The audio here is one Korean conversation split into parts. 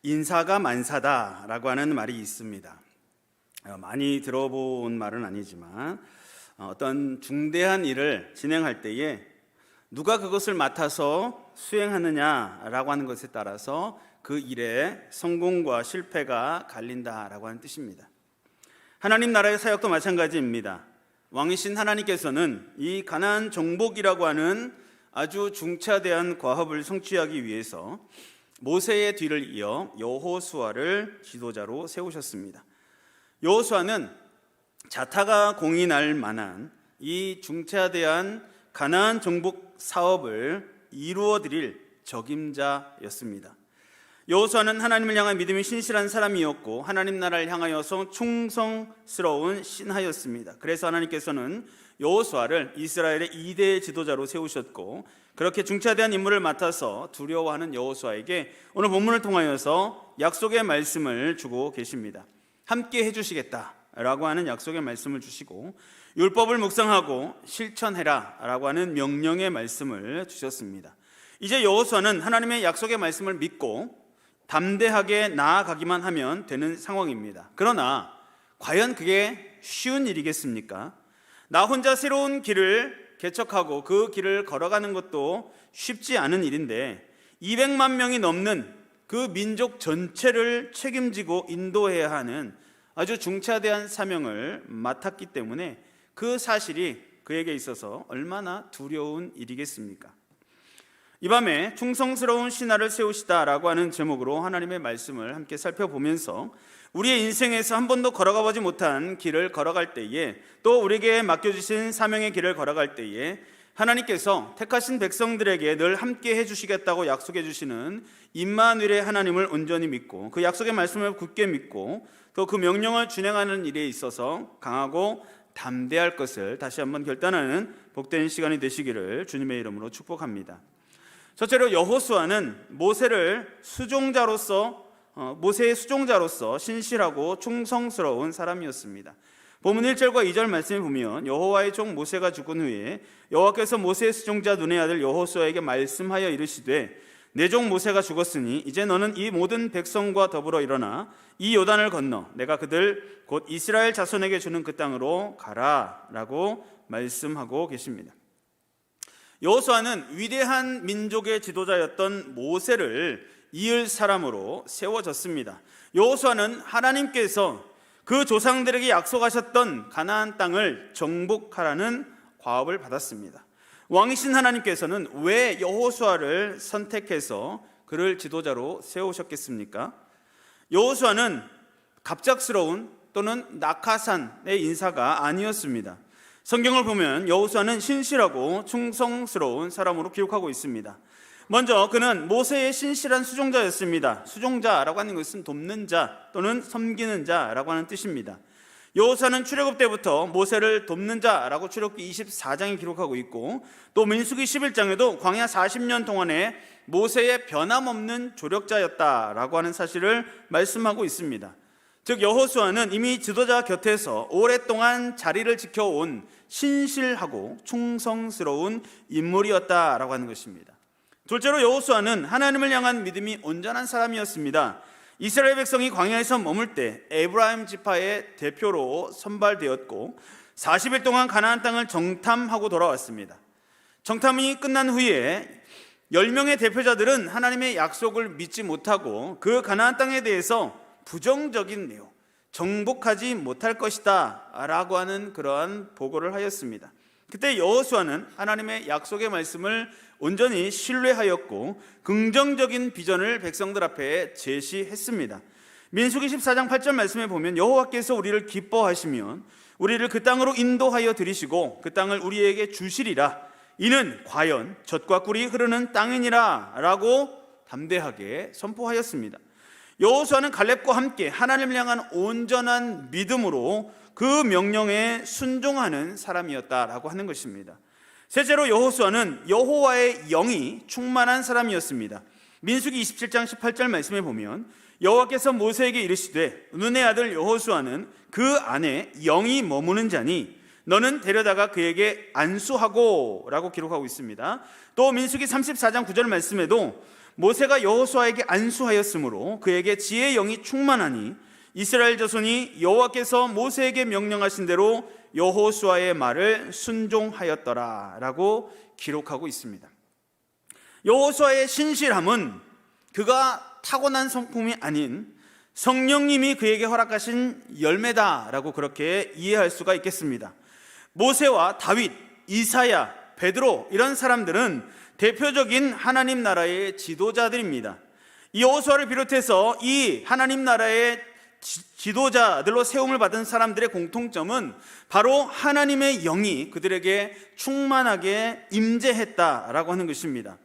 인사가 만사다라고 하는 말이 있습니다. 많이 들어본 말은 아니지만 어떤 중대한 일을 진행할 때에 누가 그것을 맡아서 수행하느냐라고 하는 것에 따라서 그 일의 성공과 실패가 갈린다라고 하는 뜻입니다. 하나님 나라의 사역도 마찬가지입니다. 왕이신 하나님께서는 이 가나안 정복이라고 하는 아주 중차대한 과업을 성취하기 위해서 모세의 뒤를 이어 여호수아를 지도자로 세우셨습니다. 여호수아는 자타가 공이 날 만한 이 중차대한 가나안 정복 사업을 이루어 드릴 적임자였습니다. 여호수아는 하나님을 향한 믿음이 신실한 사람이었고 하나님 나라를 향하여서 충성스러운 신하였습니다. 그래서 하나님께서는 여호수아를 이스라엘의 2대 지도자로 세우셨고 그렇게 중차대한 임무를 맡아서 두려워하는 여호수아에게 오늘 본문을 통하여서 약속의 말씀을 주고 계십니다. 함께 해주시겠다라고 하는 약속의 말씀을 주시고 율법을 묵상하고 실천해라 라고 하는 명령의 말씀을 주셨습니다. 이제 여호수아는 하나님의 약속의 말씀을 믿고 담대하게 나아가기만 하면 되는 상황입니다. 그러나 과연 그게 쉬운 일이겠습니까? 나 혼자 새로운 길을 개척하고 그 길을 걸어가는 것도 쉽지 않은 일인데 200만 명이 넘는 그 민족 전체를 책임지고 인도해야 하는 아주 중차대한 사명을 맡았기 때문에 그 사실이 그에게 있어서 얼마나 두려운 일이겠습니까? 이 밤에 충성스러운 신하를 세우시다라고 하는 제목으로 하나님의 말씀을 함께 살펴보면서 우리의 인생에서 한 번도 걸어가 보지 못한 길을 걸어갈 때에 또 우리에게 맡겨주신 사명의 길을 걸어갈 때에 하나님께서 택하신 백성들에게 늘 함께 해주시겠다고 약속해 주시는 임마누엘의 하나님을 온전히 믿고 그 약속의 말씀을 굳게 믿고 또 그 명령을 준행하는 일에 있어서 강하고 담대할 것을 다시 한번 결단하는 복된 시간이 되시기를 주님의 이름으로 축복합니다. 첫째로 여호수아는 모세의 수종자로서 신실하고 충성스러운 사람이었습니다. 본문 1절과 2절 말씀을 보면 여호와의 종 모세가 죽은 후에 여호와께서 모세의 수종자 눈의 아들 여호수아에게 말씀하여 이르시되 내 종 모세가 죽었으니 이제 너는 이 모든 백성과 더불어 일어나 이 요단을 건너 내가 그들 곧 이스라엘 자손에게 주는 그 땅으로 가라 라고 말씀하고 계십니다. 여호수아는 위대한 민족의 지도자였던 모세를 이을 사람으로 세워졌습니다. 여호수아는 하나님께서 그 조상들에게 약속하셨던 가나안 땅을 정복하라는 과업을 받았습니다. 왕이신 하나님께서는 왜 여호수아를 선택해서 그를 지도자로 세우셨겠습니까? 여호수아는 갑작스러운 또는 낙하산의 인사가 아니었습니다. 성경을 보면 여호수아는 신실하고 충성스러운 사람으로 기록하고 있습니다. 먼저 그는 모세의 신실한 수종자였습니다. 수종자라고 하는 것은 돕는 자 또는 섬기는 자라고 하는 뜻입니다. 여호수아는 출애굽 때부터 모세를 돕는 자라고 출애굽기 24장에 기록하고 있고 또 민수기 11장에도 광야 40년 동안에 모세의 변함없는 조력자였다라고 하는 사실을 말씀하고 있습니다. 즉 여호수아는 이미 지도자 곁에서 오랫동안 자리를 지켜온 신실하고 충성스러운 인물이었다라고 하는 것입니다. 둘째로 여호수아는 하나님을 향한 믿음이 온전한 사람이었습니다. 이스라엘 백성이 광야에서 머물 때 에브라임 지파의 대표로 선발되었고 40일 동안 가나안 땅을 정탐하고 돌아왔습니다. 정탐이 끝난 후에 10명의 대표자들은 하나님의 약속을 믿지 못하고 그 가나안 땅에 대해서 부정적인 내용, 정복하지 못할 것이다 라고 하는 그러한 보고를 하였습니다. 그때 여호수아는 하나님의 약속의 말씀을 온전히 신뢰하였고 긍정적인 비전을 백성들 앞에 제시했습니다. 민수기 14장 8절 말씀에 보면 여호와께서 우리를 기뻐하시면 우리를 그 땅으로 인도하여 들이시고 그 땅을 우리에게 주시리라. 이는 과연 젖과 꿀이 흐르는 땅이니라 라고 담대하게 선포하였습니다. 여호수아는 갈렙과 함께 하나님을 향한 온전한 믿음으로 그 명령에 순종하는 사람이었다라고 하는 것입니다. 셋째로 여호수아는 여호와의 영이 충만한 사람이었습니다. 민수기 27장 18절 말씀에 보면 여호와께서 모세에게 이르시되 눈의 아들 여호수아는 그 안에 영이 머무는 자니 너는 데려다가 그에게 안수하고 라고 기록하고 있습니다. 또 민수기 34장 9절 말씀에도 모세가 여호수아에게 안수하였으므로 그에게 지혜의 영이 충만하니 이스라엘 자손이 여호와께서 모세에게 명령하신 대로 여호수아의 말을 순종하였더라 라고 기록하고 있습니다. 여호수아의 신실함은 그가 타고난 성품이 아닌 성령님이 그에게 허락하신 열매다라고 그렇게 이해할 수가 있겠습니다. 모세와 다윗, 이사야, 베드로 이런 사람들은 대표적인 하나님 나라의 지도자들입니다. 이 여호수아를 비롯해서 이 하나님 나라의 지도자들로 세움을 받은 사람들의 공통점은 바로 하나님의 영이 그들에게 충만하게 임재했다라고 하는 것입니다.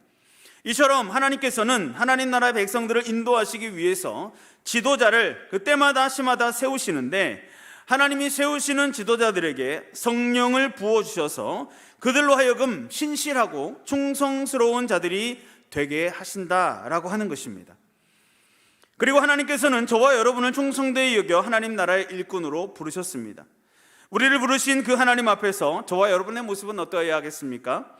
이처럼 하나님께서는 하나님 나라의 백성들을 인도하시기 위해서 지도자를 그때마다 시마다 세우시는데, 하나님이 세우시는 지도자들에게 성령을 부어주셔서 그들로 하여금 신실하고 충성스러운 자들이 되게 하신다라고 하는 것입니다. 그리고 하나님께서는 저와 여러분을 충성되이 여겨 하나님 나라의 일꾼으로 부르셨습니다. 우리를 부르신 그 하나님 앞에서 저와 여러분의 모습은 어떠해야 하겠습니까?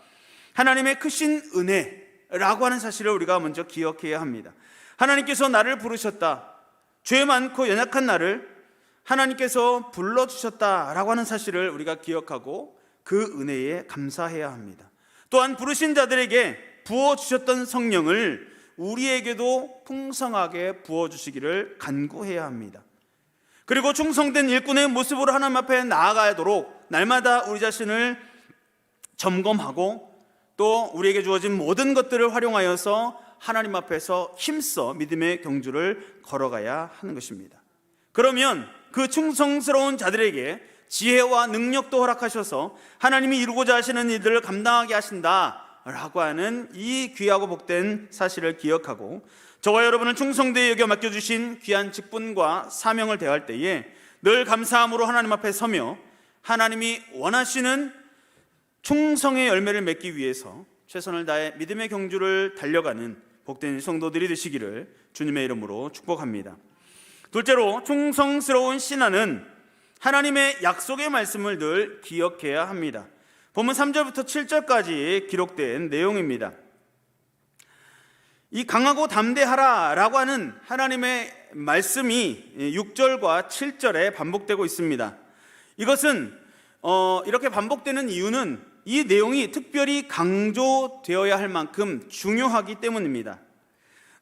하나님의 크신 은혜라고 하는 사실을 우리가 먼저 기억해야 합니다. 하나님께서 나를 부르셨다, 죄 많고 연약한 나를 하나님께서 불러주셨다라고 하는 사실을 우리가 기억하고 그 은혜에 감사해야 합니다. 또한 부르신 자들에게 부어주셨던 성령을 우리에게도 풍성하게 부어주시기를 간구해야 합니다. 그리고 충성된 일꾼의 모습으로 하나님 앞에 나아가도록 날마다 우리 자신을 점검하고 또 우리에게 주어진 모든 것들을 활용하여서 하나님 앞에서 힘써 믿음의 경주를 걸어가야 하는 것입니다. 그러면 그 충성스러운 자들에게 지혜와 능력도 허락하셔서 하나님이 이루고자 하시는 일들을 감당하게 하신다라고 하는 이 귀하고 복된 사실을 기억하고 저와 여러분은 충성되이 여겨 맡겨주신 귀한 직분과 사명을 대할 때에 늘 감사함으로 하나님 앞에 서며 하나님이 원하시는 충성의 열매를 맺기 위해서 최선을 다해 믿음의 경주를 달려가는 복된 성도들이 되시기를 주님의 이름으로 축복합니다. 둘째로, 충성스러운 신앙은 하나님의 약속의 말씀을 늘 기억해야 합니다. 본문 3절부터 7절까지 기록된 내용입니다. 이 강하고 담대하라 라고 하는 하나님의 말씀이 6절과 7절에 반복되고 있습니다. 이것은 이렇게 반복되는 이유는 이 내용이 특별히 강조되어야 할 만큼 중요하기 때문입니다.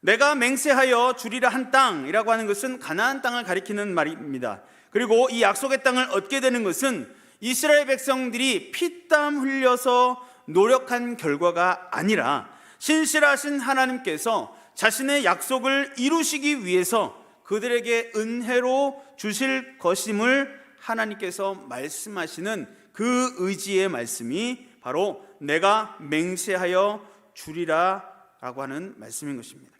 내가 맹세하여 주리라 한 땅이라고 하는 것은 가나안 땅을 가리키는 말입니다. 그리고 이 약속의 땅을 얻게 되는 것은 이스라엘 백성들이 피땀 흘려서 노력한 결과가 아니라 신실하신 하나님께서 자신의 약속을 이루시기 위해서 그들에게 은혜로 주실 것임을 하나님께서 말씀하시는 그 의지의 말씀이 바로 내가 맹세하여 주리라 라고 하는 말씀인 것입니다.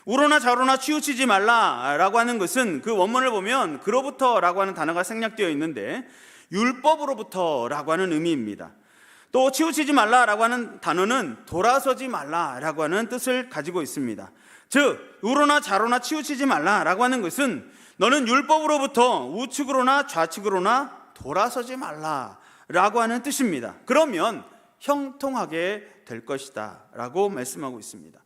우로나 좌로나 치우치지 말라라고 하는 것은 그 원문을 보면 그로부터라고 하는 단어가 생략되어 있는데 율법으로부터라고 하는 의미입니다. 또 치우치지 말라라고 하는 단어는 돌아서지 말라라고 하는 뜻을 가지고 있습니다. 즉 우로나 좌로나 치우치지 말라라고 하는 것은 너는 율법으로부터 우측으로나 좌측으로나 돌아서지 말라라고 하는 뜻입니다. 그러면 형통하게 될 것이다 라고 말씀하고 있습니다.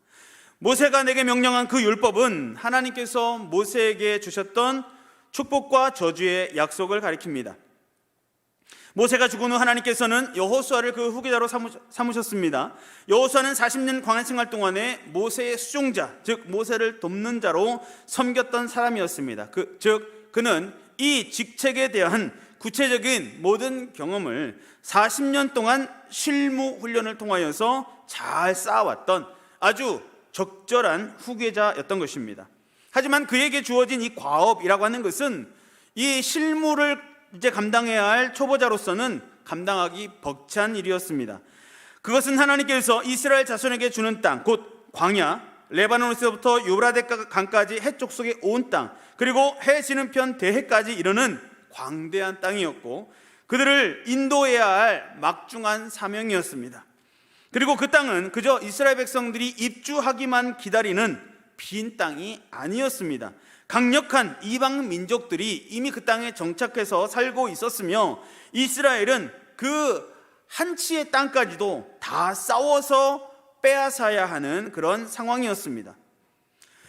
모세가 내게 명령한 그 율법은 하나님께서 모세에게 주셨던 축복과 저주의 약속을 가리킵니다. 모세가 죽은 후 하나님께서는 여호수아를 그 후계자로 삼으셨습니다. 여호수아는 40년 광야 생활 동안에 모세의 수종자, 즉 모세를 돕는 자로 섬겼던 사람이었습니다. 즉 그는 이 직책에 대한 구체적인 모든 경험을 40년 동안 실무 훈련을 통하여서 잘 쌓아왔던 아주 적절한 후계자였던 것입니다. 하지만 그에게 주어진 이 과업이라고 하는 것은 이 실무를 이제 감당해야 할 초보자로서는 감당하기 벅찬 일이었습니다. 그것은 하나님께서 이스라엘 자손에게 주는 땅, 곧 광야, 레바논에서부터 유브라데 강까지 해쪽 속의 온 땅, 그리고 해 지는 편 대해까지 이르는 광대한 땅이었고 그들을 인도해야 할 막중한 사명이었습니다. 그리고 그 땅은 그저 이스라엘 백성들이 입주하기만 기다리는 빈 땅이 아니었습니다. 강력한 이방 민족들이 이미 그 땅에 정착해서 살고 있었으며 이스라엘은 그 한 치의 땅까지도 다 싸워서 빼앗아야 하는 그런 상황이었습니다.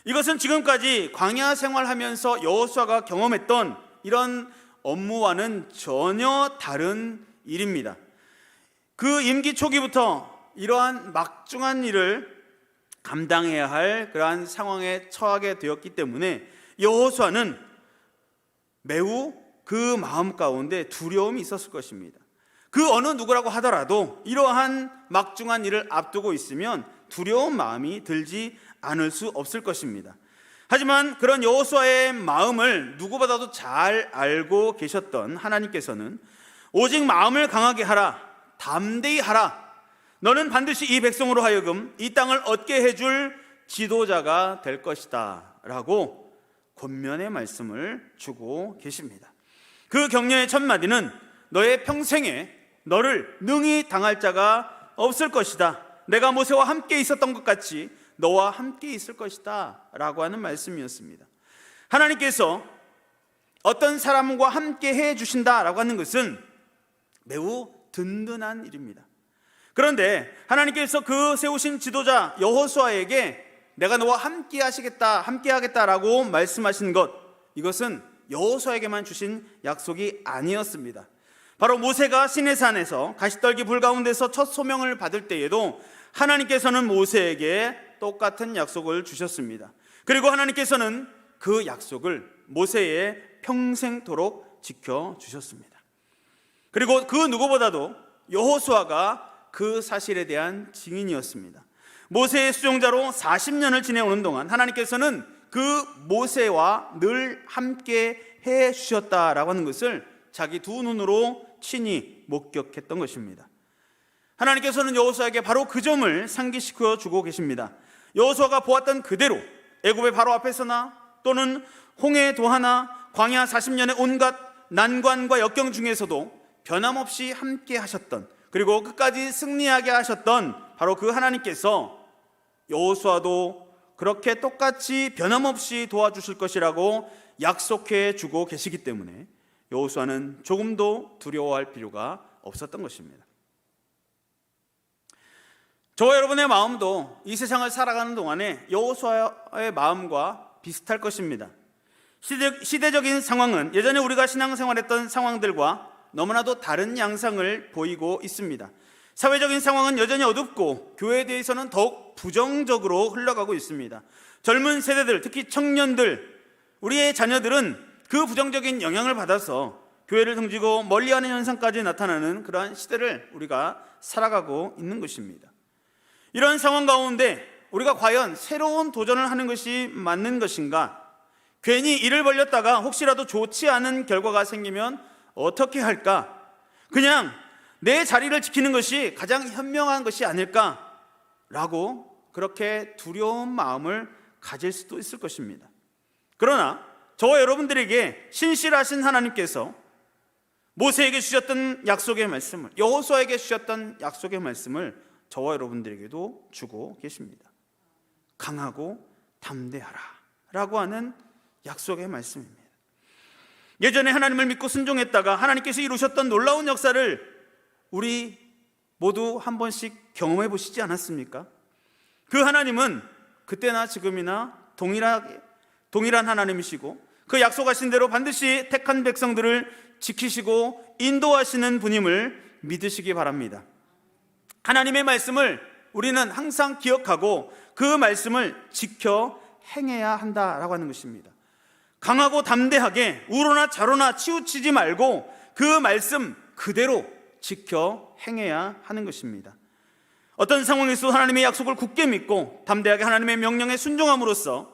이것은 지금까지 광야 생활하면서 여호수아가 경험했던 이런 업무와는 전혀 다른 일입니다. 그 임기 초기부터 이러한 막중한 일을 감당해야 할 그러한 상황에 처하게 되었기 때문에 여호수아는 매우 그 마음 가운데 두려움이 있었을 것입니다. 그 어느 누구라고 하더라도 이러한 막중한 일을 앞두고 있으면 두려운 마음이 들지 않을 수 없을 것입니다. 하지만 그런 여호수아의 마음을 누구보다도 잘 알고 계셨던 하나님께서는 오직 마음을 강하게 하라, 담대히 하라, 너는 반드시 이 백성으로 하여금 이 땅을 얻게 해줄 지도자가 될 것이다 라고 권면의 말씀을 주고 계십니다. 그 격려의 첫 마디는 너의 평생에 너를 능히 당할 자가 없을 것이다, 내가 모세와 함께 있었던 것 같이 너와 함께 있을 것이다 라고 하는 말씀이었습니다. 하나님께서 어떤 사람과 함께 해 주신다라고 하는 것은 매우 든든한 일입니다. 그런데 하나님께서 그 세우신 지도자 여호수아에게 내가 너와 함께 하시겠다, 함께 하겠다라고 말씀하신 것, 이것은 여호수아에게만 주신 약속이 아니었습니다. 바로 모세가 시내산에서 가시떨기 불 가운데서 첫 소명을 받을 때에도 하나님께서는 모세에게 똑같은 약속을 주셨습니다. 그리고 하나님께서는 그 약속을 모세의 평생토록 지켜주셨습니다. 그리고 그 누구보다도 여호수아가 그 사실에 대한 증인이었습니다. 모세의 수종자로 40년을 지내오는 동안 하나님께서는 그 모세와 늘 함께 해 주셨다라고 하는 것을 자기 두 눈으로 친히 목격했던 것입니다. 하나님께서는 여호수아에게 바로 그 점을 상기시켜 주고 계십니다. 여호수아가 보았던 그대로 애굽의 바로 앞에서나 또는 홍해 도하나 광야 40년의 온갖 난관과 역경 중에서도 변함없이 함께 하셨던, 그리고 끝까지 승리하게 하셨던 바로 그 하나님께서 여호수아도 그렇게 똑같이 변함없이 도와주실 것이라고 약속해 주고 계시기 때문에 여호수아는 조금도 두려워할 필요가 없었던 것입니다. 저와 여러분의 마음도 이 세상을 살아가는 동안에 여호수아의 마음과 비슷할 것입니다. 시대적인 상황은 예전에 우리가 신앙생활했던 상황들과 너무나도 다른 양상을 보이고 있습니다. 사회적인 상황은 여전히 어둡고 교회에 대해서는 더욱 부정적으로 흘러가고 있습니다. 젊은 세대들, 특히 청년들, 우리의 자녀들은 그 부정적인 영향을 받아서 교회를 등지고 멀리하는 현상까지 나타나는 그러한 시대를 우리가 살아가고 있는 것입니다. 이런 상황 가운데 우리가 과연 새로운 도전을 하는 것이 맞는 것인가? 괜히 일을 벌렸다가 혹시라도 좋지 않은 결과가 생기면 어떻게 할까? 그냥 내 자리를 지키는 것이 가장 현명한 것이 아닐까라고 그렇게 두려운 마음을 가질 수도 있을 것입니다. 그러나 저와 여러분들에게 신실하신 하나님께서 모세에게 주셨던 약속의 말씀을, 여호수아에게 주셨던 약속의 말씀을 저와 여러분들에게도 주고 계십니다. 강하고 담대하라 라고 하는 약속의 말씀입니다. 예전에 하나님을 믿고 순종했다가 하나님께서 이루셨던 놀라운 역사를 우리 모두 한 번씩 경험해 보시지 않았습니까? 그 하나님은 그때나 지금이나 동일한 하나님이시고 그 약속하신 대로 반드시 택한 백성들을 지키시고 인도하시는 분임을 믿으시기 바랍니다. 하나님의 말씀을 우리는 항상 기억하고 그 말씀을 지켜 행해야 한다라고 하는 것입니다. 강하고 담대하게 우로나 좌로나 치우치지 말고 그 말씀 그대로 지켜 행해야 하는 것입니다. 어떤 상황에서 하나님의 약속을 굳게 믿고 담대하게 하나님의 명령에 순종함으로써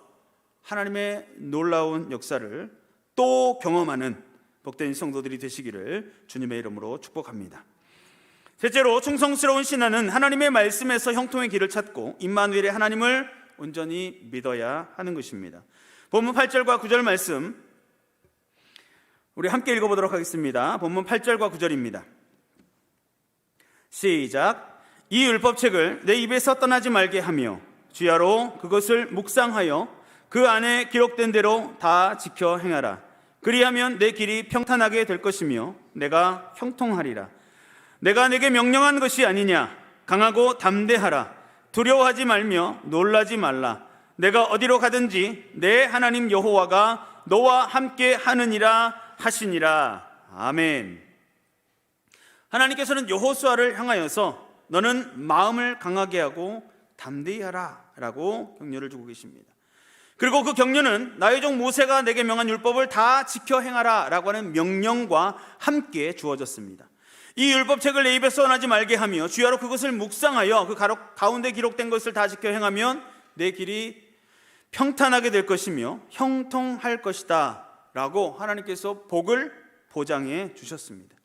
하나님의 놀라운 역사를 또 경험하는 복된 성도들이 되시기를 주님의 이름으로 축복합니다. 셋째로, 충성스러운 신앙은 하나님의 말씀에서 형통의 길을 찾고 임마누엘의 하나님을 온전히 믿어야 하는 것입니다. 본문 8절과 9절 말씀 우리 함께 읽어보도록 하겠습니다. 본문 8절과 9절입니다. 시작. 이 율법책을 내 입에서 떠나지 말게 하며 주야로 그것을 묵상하여 그 안에 기록된 대로 다 지켜 행하라. 그리하면 내 길이 평탄하게 될 것이며 내가 형통하리라. 내가 내게 명령한 것이 아니냐. 강하고 담대하라. 두려워하지 말며 놀라지 말라. 내가 어디로 가든지 내 하나님 여호와가 너와 함께 하느니라 하시니라. 아멘. 하나님께서는 여호수아를 향하여서 너는 마음을 강하게 하고 담대히 하라 라고 격려를 주고 계십니다. 그리고 그 격려는 나의 종 모세가 내게 명한 율법을 다 지켜 행하라 라고 하는 명령과 함께 주어졌습니다. 이 율법책을 내 입에 써나지 말게 하며 주야로 그것을 묵상하여 그 가운데 기록된 것을 다 지켜 행하면 내 길이 평탄하게 될 것이며 형통할 것이다 라고 하나님께서 복을 보장해 주셨습니다.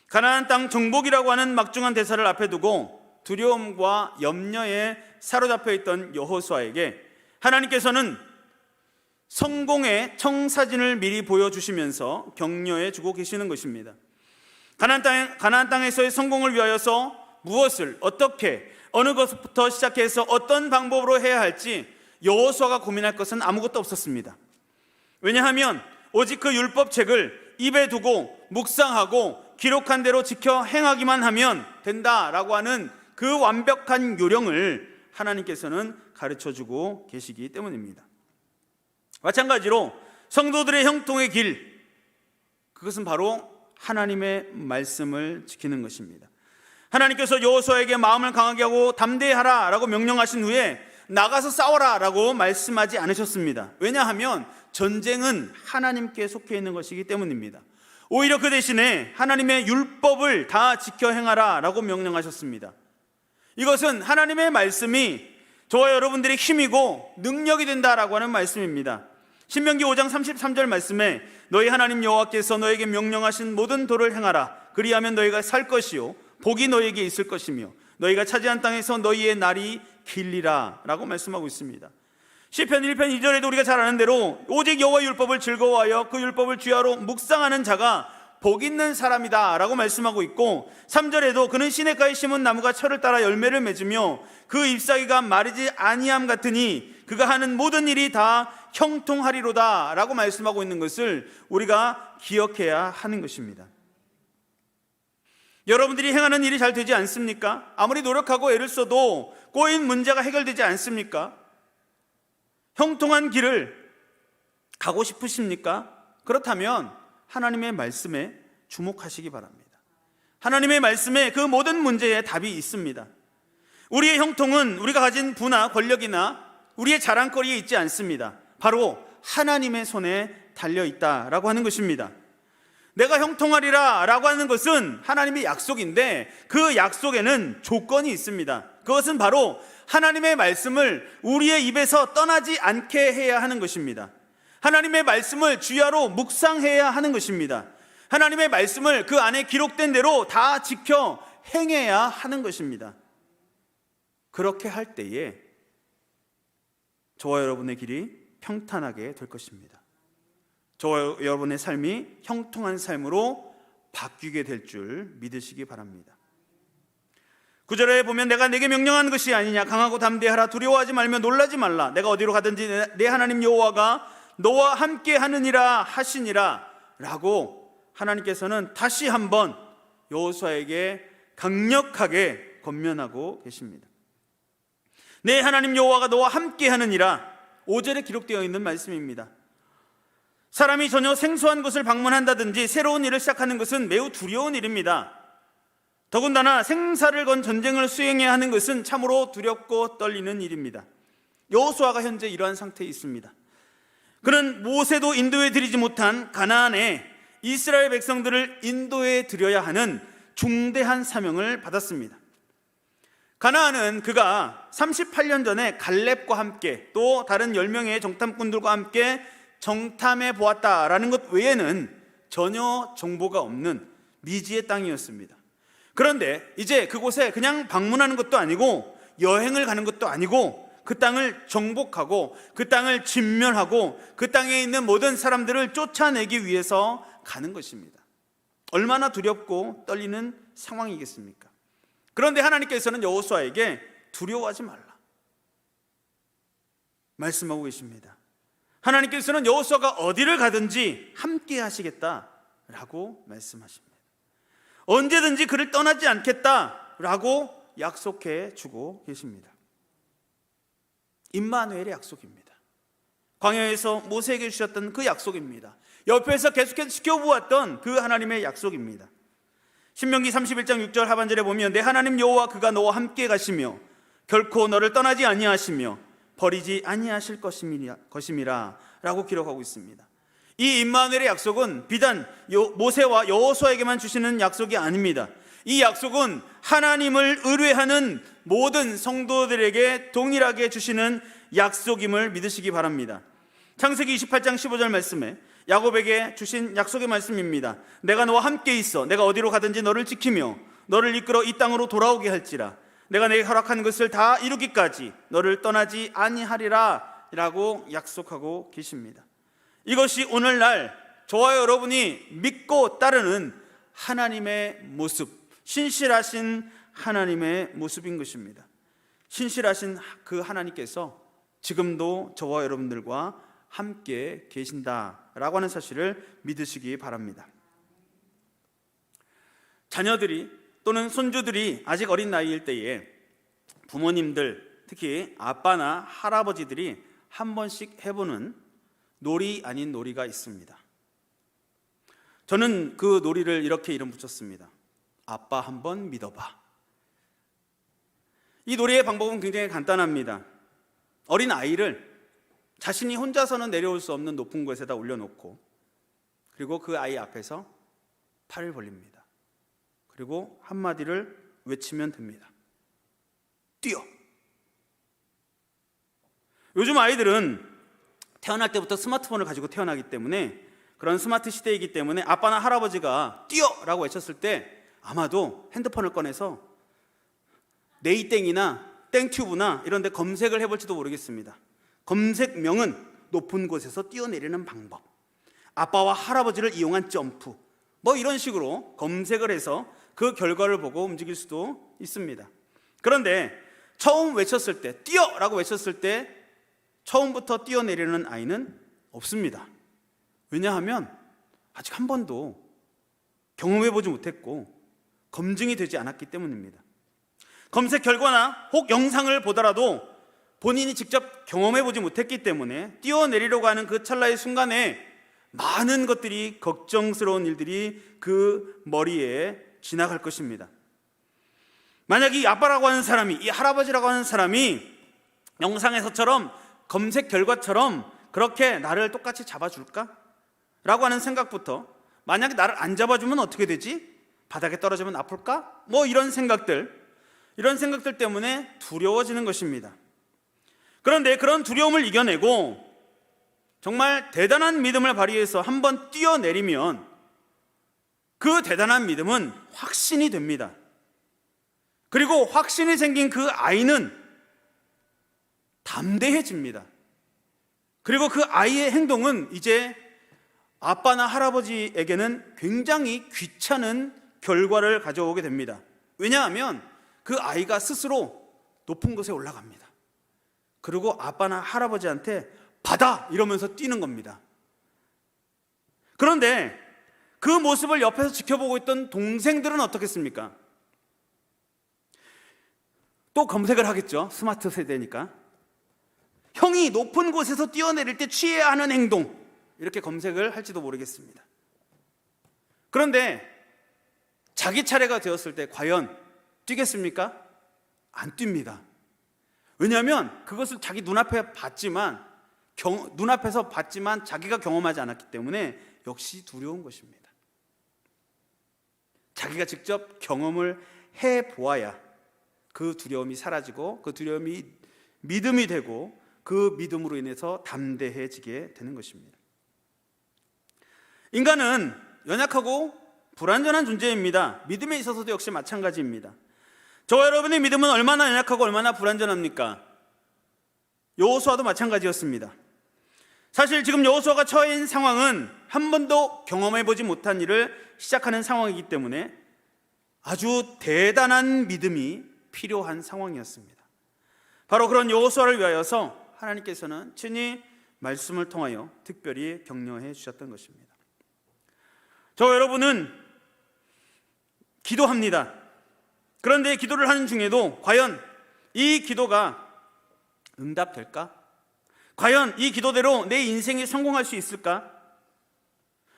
가나안 땅 정복이라고 하는 막중한 대사를 앞에 두고 두려움과 염려에 사로잡혀 있던 여호수아에게 하나님께서는 성공의 청사진을 미리 보여주시면서 격려해 주고 계시는 것입니다. 가나안 땅에서의 성공을 위하여서 무엇을 어떻게 어느 것부터 시작해서 어떤 방법으로 해야 할지 여호수아가 고민할 것은 아무것도 없었습니다. 왜냐하면 오직 그 율법책을 입에 두고 묵상하고 기록한 대로 지켜 행하기만 하면 된다라고 하는 그 완벽한 요령을 하나님께서는 가르쳐주고 계시기 때문입니다. 마찬가지로 성도들의 형통의 길, 그것은 바로 하나님의 말씀을 지키는 것입니다. 하나님께서 여호수아에게 마음을 강하게 하고 담대하라 라고 명령하신 후에 나가서 싸워라 라고 말씀하지 않으셨습니다. 왜냐하면 전쟁은 하나님께 속해 있는 것이기 때문입니다. 오히려 그 대신에 하나님의 율법을 다 지켜 행하라 라고 명령하셨습니다. 이것은 하나님의 말씀이 저와 여러분들의 힘이고 능력이 된다라고 하는 말씀입니다. 신명기 5장 33절 말씀에 너희 하나님 여호와께서 너에게 명령하신 모든 도를 행하라. 그리하면 너희가 살 것이요 복이 너희에게 있을 것이며 너희가 차지한 땅에서 너희의 날이 길리라 라고 말씀하고 있습니다. 시편 1편 2절에도 우리가 잘 아는 대로 오직 여호와 율법을 즐거워하여 그 율법을 주야로 묵상하는 자가 복 있는 사람이다 라고 말씀하고 있고 3절에도 그는 시냇가에 심은 나무가 철을 따라 열매를 맺으며 그 잎사귀가 마르지 아니함 같으니 그가 하는 모든 일이 다 형통하리로다 라고 말씀하고 있는 것을 우리가 기억해야 하는 것입니다. 여러분들이 행하는 일이 잘 되지 않습니까? 아무리 노력하고 애를 써도 꼬인 문제가 해결되지 않습니까? 형통한 길을 가고 싶으십니까? 그렇다면 하나님의 말씀에 주목하시기 바랍니다. 하나님의 말씀에 그 모든 문제에 답이 있습니다. 우리의 형통은 우리가 가진 부나 권력이나 우리의 자랑거리에 있지 않습니다. 바로 하나님의 손에 달려있다라고 하는 것입니다. 내가 형통하리라 라고 하는 것은 하나님의 약속인데 그 약속에는 조건이 있습니다. 그것은 바로 하나님의 말씀을 우리의 입에서 떠나지 않게 해야 하는 것입니다. 하나님의 말씀을 주야로 묵상해야 하는 것입니다. 하나님의 말씀을 그 안에 기록된 대로 다 지켜 행해야 하는 것입니다. 그렇게 할 때에 저와 여러분의 길이 평탄하게 될 것입니다. 저와 여러분의 삶이 형통한 삶으로 바뀌게 될 줄 믿으시기 바랍니다. 9절에 보면 내가 내게 명령한 것이 아니냐 강하고 담대하라 두려워하지 말며 놀라지 말라 내가 어디로 가든지 내 하나님 여호와가 너와 함께 하느니라 하시니라 라고 하나님께서는 다시 한번 여호수아에게 강력하게 권면하고 계십니다. 내 하나님 여호와가 너와 함께 하느니라 5절에 기록되어 있는 말씀입니다. 사람이 전혀 생소한 곳을 방문한다든지 새로운 일을 시작하는 것은 매우 두려운 일입니다. 더군다나 생사를 건 전쟁을 수행해야 하는 것은 참으로 두렵고 떨리는 일입니다. 여호수아가 현재 이러한 상태에 있습니다. 그는 모세도 인도해 드리지 못한 가나안에 이스라엘 백성들을 인도해 드려야 하는 중대한 사명을 받았습니다. 가나안은 그가 38년 전에 갈렙과 함께 또 다른 10명의 정탐꾼들과 함께 정탐해 보았다라는 것 외에는 전혀 정보가 없는 미지의 땅이었습니다. 그런데 이제 그곳에 그냥 방문하는 것도 아니고 여행을 가는 것도 아니고 그 땅을 정복하고 그 땅을 진멸하고 그 땅에 있는 모든 사람들을 쫓아내기 위해서 가는 것입니다. 얼마나 두렵고 떨리는 상황이겠습니까? 그런데 하나님께서는 여호수아에게 두려워하지 말라 말씀하고 계십니다. 하나님께서는 여호수아가 어디를 가든지 함께 하시겠다라고 말씀하십니다. 언제든지 그를 떠나지 않겠다라고 약속해 주고 계십니다. 임마누엘의 약속입니다. 광야에서 모세에게 주셨던 그 약속입니다. 옆에서 계속해서 지켜보았던 그 하나님의 약속입니다. 신명기 31장 6절 하반절에 보면 내 하나님 여호와 그가 너와 함께 가시며 결코 너를 떠나지 아니하시며 버리지 아니하실 것임이라 라고 기록하고 있습니다. 이 임마누엘의 약속은 비단 모세와 여호수아에게만 주시는 약속이 아닙니다. 이 약속은 하나님을 의뢰하는 모든 성도들에게 동일하게 주시는 약속임을 믿으시기 바랍니다. 창세기 28장 15절 말씀에 야곱에게 주신 약속의 말씀입니다. 내가 너와 함께 있어 내가 어디로 가든지 너를 지키며 너를 이끌어 이 땅으로 돌아오게 할지라 내가 내게 허락한 것을 다 이루기까지 너를 떠나지 아니하리라 라고 약속하고 계십니다. 이것이 오늘날 저와 여러분이 믿고 따르는 하나님의 모습, 신실하신 하나님의 모습인 것입니다. 신실하신 그 하나님께서 지금도 저와 여러분들과 함께 계신다라고 하는 사실을 믿으시기 바랍니다. 자녀들이 또는 손주들이 아직 어린 나이일 때에 부모님들, 특히 아빠나 할아버지들이 한 번씩 해보는 놀이 아닌 놀이가 있습니다. 저는 그 놀이를 이렇게 이름 붙였습니다. 아빠 한번 믿어봐. 이 놀이의 방법은 굉장히 간단합니다. 어린 아이를 자신이 혼자서는 내려올 수 없는 높은 곳에다 올려놓고 그리고 그 아이 앞에서 팔을 벌립니다. 그리고 한마디를 외치면 됩니다. 뛰어. 요즘 아이들은 태어날 때부터 스마트폰을 가지고 태어나기 때문에 그런 스마트 시대이기 때문에 아빠나 할아버지가 뛰어라고 외쳤을 때 아마도 핸드폰을 꺼내서 네이땡이나 땡튜브나 이런 데 검색을 해볼지도 모르겠습니다. 검색명은 높은 곳에서 뛰어내리는 방법, 아빠와 할아버지를 이용한 점프, 뭐 이런 식으로 검색을 해서 그 결과를 보고 움직일 수도 있습니다. 그런데 처음 외쳤을 때, 뛰어라고 외쳤을 때 처음부터 뛰어내리는 아이는 없습니다. 왜냐하면 아직 한 번도 경험해보지 못했고 검증이 되지 않았기 때문입니다. 검색 결과나 혹 영상을 보더라도 본인이 직접 경험해보지 못했기 때문에 뛰어내리려고 하는 그 찰나의 순간에 많은 것들이, 걱정스러운 일들이 그 머리에 지나갈 것입니다. 만약 이 아빠라고 하는 사람이, 이 할아버지라고 하는 사람이 영상에서처럼 검색 결과처럼 그렇게 나를 똑같이 잡아줄까? 라고 하는 생각부터, 만약에 나를 안 잡아주면 어떻게 되지? 바닥에 떨어지면 아플까? 뭐 이런 생각들 때문에 두려워지는 것입니다. 그런데 그런 두려움을 이겨내고 정말 대단한 믿음을 발휘해서 한번 뛰어내리면 그 대단한 믿음은 확신이 됩니다. 그리고 확신이 생긴 그 아이는 담대해집니다. 그리고 그 아이의 행동은 이제 아빠나 할아버지에게는 굉장히 귀찮은 결과를 가져오게 됩니다. 왜냐하면 그 아이가 스스로 높은 곳에 올라갑니다. 그리고 아빠나 할아버지한테 받아! 이러면서 뛰는 겁니다. 그런데 그 모습을 옆에서 지켜보고 있던 동생들은 어떻겠습니까? 또 검색을 하겠죠. 스마트 세대니까. 형이 높은 곳에서 뛰어내릴 때 취해야 하는 행동, 이렇게 검색을 할지도 모르겠습니다. 그런데 자기 차례가 되었을 때 과연 뛰겠습니까? 안 뜁니다. 왜냐하면 그것을 자기 눈앞에서 봤지만 자기가 경험하지 않았기 때문에 역시 두려운 것입니다. 자기가 직접 경험을 해보아야 그 두려움이 사라지고 그 두려움이 믿음이 되고 그 믿음으로 인해서 담대해지게 되는 것입니다. 인간은 연약하고 불완전한 존재입니다. 믿음에 있어서도 역시 마찬가지입니다. 저와 여러분의 믿음은 얼마나 연약하고 얼마나 불완전합니까? 여호수아도 마찬가지였습니다. 사실 지금 여호수아가 처해 있는 상황은 한 번도 경험해보지 못한 일을 시작하는 상황이기 때문에 아주 대단한 믿음이 필요한 상황이었습니다. 바로 그런 여호수아를 위하여서 하나님께서는 친히 말씀을 통하여 특별히 격려해 주셨던 것입니다. 저와 여러분은 기도합니다. 그런데 기도를 하는 중에도 과연 이 기도가 응답될까? 과연 이 기도대로 내 인생이 성공할 수 있을까?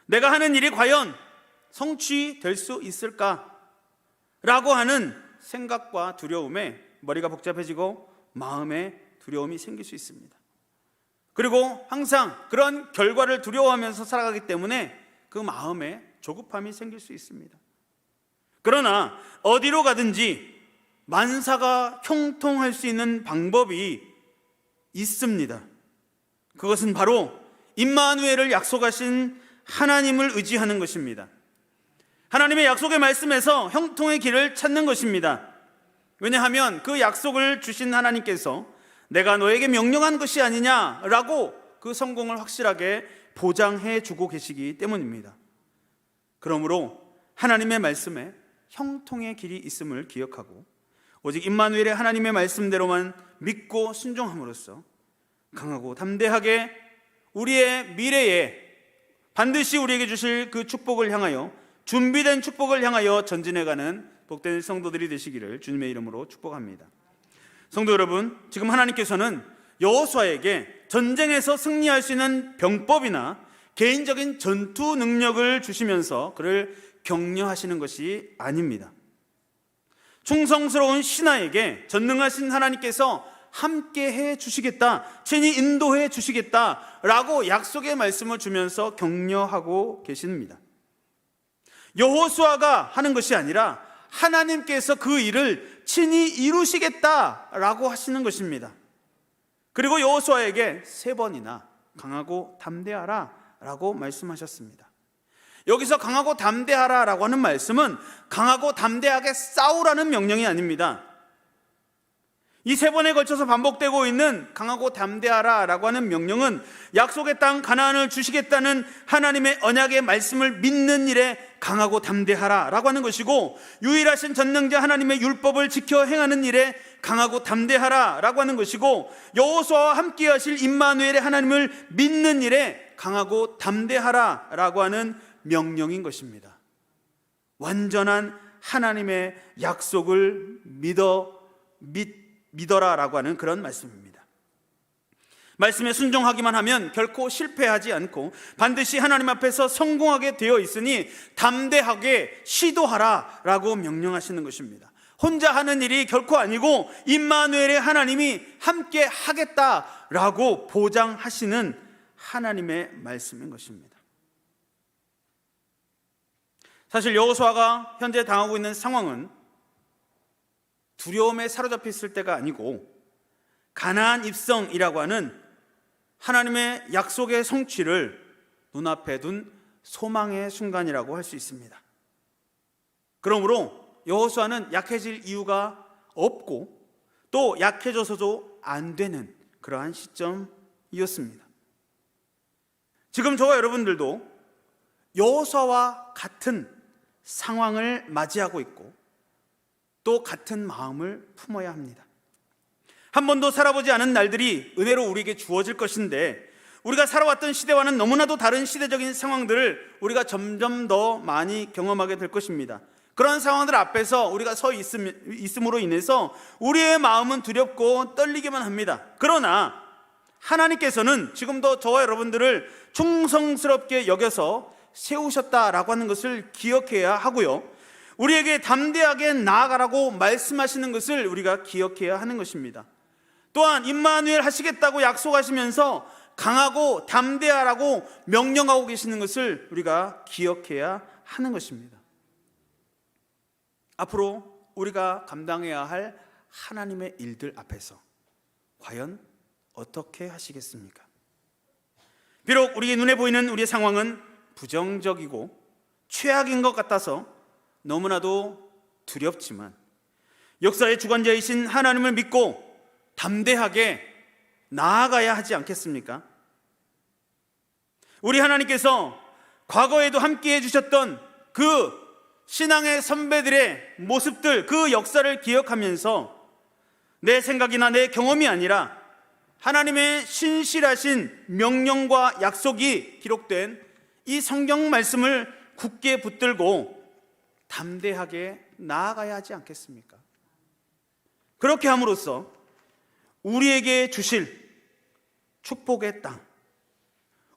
내가 하는 일이 과연 성취될 수 있을까? 라고 하는 생각과 두려움에 머리가 복잡해지고 마음에 두려움이 생길 수 있습니다. 그리고 항상 그런 결과를 두려워하면서 살아가기 때문에 그 마음에 조급함이 생길 수 있습니다. 그러나 어디로 가든지 만사가 형통할 수 있는 방법이 있습니다. 그것은 바로 임마누엘을 약속하신 하나님을 의지하는 것입니다. 하나님의 약속의 말씀에서 형통의 길을 찾는 것입니다. 왜냐하면 그 약속을 주신 하나님께서 내가 너에게 명령한 것이 아니냐라고 그 성공을 확실하게 보장해 주고 계시기 때문입니다. 그러므로 하나님의 말씀에 형통의 길이 있음을 기억하고 오직 임마누엘의 하나님의 말씀대로만 믿고 순종함으로써 강하고 담대하게 우리의 미래에 반드시 우리에게 주실 그 축복을 향하여, 준비된 축복을 향하여 전진해가는 복된 성도들이 되시기를 주님의 이름으로 축복합니다. 성도 여러분, 지금 하나님께서는 여호수아에게 전쟁에서 승리할 수 있는 병법이나 개인적인 전투 능력을 주시면서 그를 격려하시는 것이 아닙니다. 충성스러운 신하에게 전능하신 하나님께서 함께 해 주시겠다, 친히 인도해 주시겠다라고 약속의 말씀을 주면서 격려하고 계십니다. 여호수아가 하는 것이 아니라 하나님께서 그 일을 친히 이루시겠다라고 하시는 것입니다. 그리고 여호수아에게 3번이나 강하고 담대하라 라고 말씀하셨습니다. 여기서 강하고 담대하라 라고 하는 말씀은 강하고 담대하게 싸우라는 명령이 아닙니다. 이 3번에 걸쳐서 반복되고 있는 강하고 담대하라 라고 하는 명령은 약속의 땅 가나안을 주시겠다는 하나님의 언약의 말씀을 믿는 일에 강하고 담대하라 라고 하는 것이고, 유일하신 전능자 하나님의 율법을 지켜 행하는 일에 강하고 담대하라 라고 하는 것이고, 여호수아와 함께 하실 임마누엘의 하나님을 믿는 일에 강하고 담대하라 라고 하는 명령인 것입니다. 완전한 하나님의 약속을 믿어라 라고 하는 그런 말씀입니다. 말씀에 순종하기만 하면 결코 실패하지 않고 반드시 하나님 앞에서 성공하게 되어 있으니 담대하게 시도하라 라고 명령하시는 것입니다. 혼자 하는 일이 결코 아니고 임마누엘의 하나님이 함께 하겠다라고 보장하시는 하나님의 말씀인 것입니다. 사실 여호수아가 현재 당하고 있는 상황은 두려움에 사로잡혀 있을 때가 아니고 가나안 입성이라고 하는 하나님의 약속의 성취를 눈앞에 둔 소망의 순간이라고 할 수 있습니다. 그러므로 여호수아는 약해질 이유가 없고 또 약해져서도 안 되는 그러한 시점이었습니다. 지금 저와 여러분들도 여호수아와 같은 상황을 맞이하고 있고 또 같은 마음을 품어야 합니다. 한 번도 살아보지 않은 날들이 은혜로 우리에게 주어질 것인데, 우리가 살아왔던 시대와는 너무나도 다른 시대적인 상황들을 우리가 점점 더 많이 경험하게 될 것입니다. 그런 상황들 앞에서 우리가 서 있음으로 인해서 우리의 마음은 두렵고 떨리기만 합니다. 그러나 하나님께서는 지금도 저와 여러분들을 충성스럽게 여겨서 세우셨다라고 하는 것을 기억해야 하고요, 우리에게 담대하게 나아가라고 말씀하시는 것을 우리가 기억해야 하는 것입니다. 또한 임마누엘 하시겠다고 약속하시면서 강하고 담대하라고 명령하고 계시는 것을 우리가 기억해야 하는 것입니다. 앞으로 우리가 감당해야 할 하나님의 일들 앞에서 과연 어떻게 하시겠습니까? 비록 우리의 눈에 보이는 우리의 상황은 부정적이고 최악인 것 같아서 너무나도 두렵지만 역사의 주관자이신 하나님을 믿고 담대하게 나아가야 하지 않겠습니까? 우리 하나님께서 과거에도 함께 해주셨던 그 신앙의 선배들의 모습들, 그 역사를 기억하면서 내 생각이나 내 경험이 아니라 하나님의 신실하신 명령과 약속이 기록된 이 성경 말씀을 굳게 붙들고 담대하게 나아가야 하지 않겠습니까? 그렇게 함으로써 우리에게 주실 축복의 땅,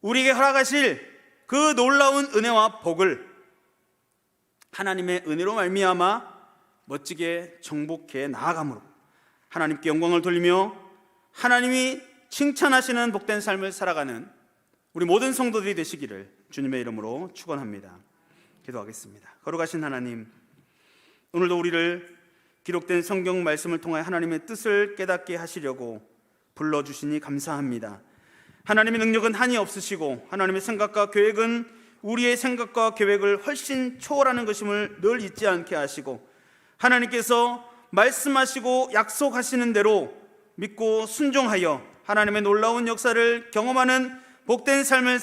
우리에게 허락하실 그 놀라운 은혜와 복을 하나님의 은혜로 말미암아 멋지게 정복해 나아감으로 하나님께 영광을 돌리며 하나님이 칭찬하시는 복된 삶을 살아가는 우리 모든 성도들이 되시기를 주님의 이름으로 축원합니다. 기도하겠습니다. 거룩하신 하나님, 오늘도 우리를 기록된 성경 말씀을 통하여 하나님의 뜻을 깨닫게 하시려고 불러주시니 감사합니다. 하나님의 능력은 한이 없으시고 하나님의 생각과 계획은 우리의 생각과 계획을 훨씬 초월하는 것임을 늘 잊지 않게 하시고 하나님께서 말씀하시고 약속하시는 대로 믿고 순종하여 하나님의 놀라운 역사를 경험하는 복된 삶을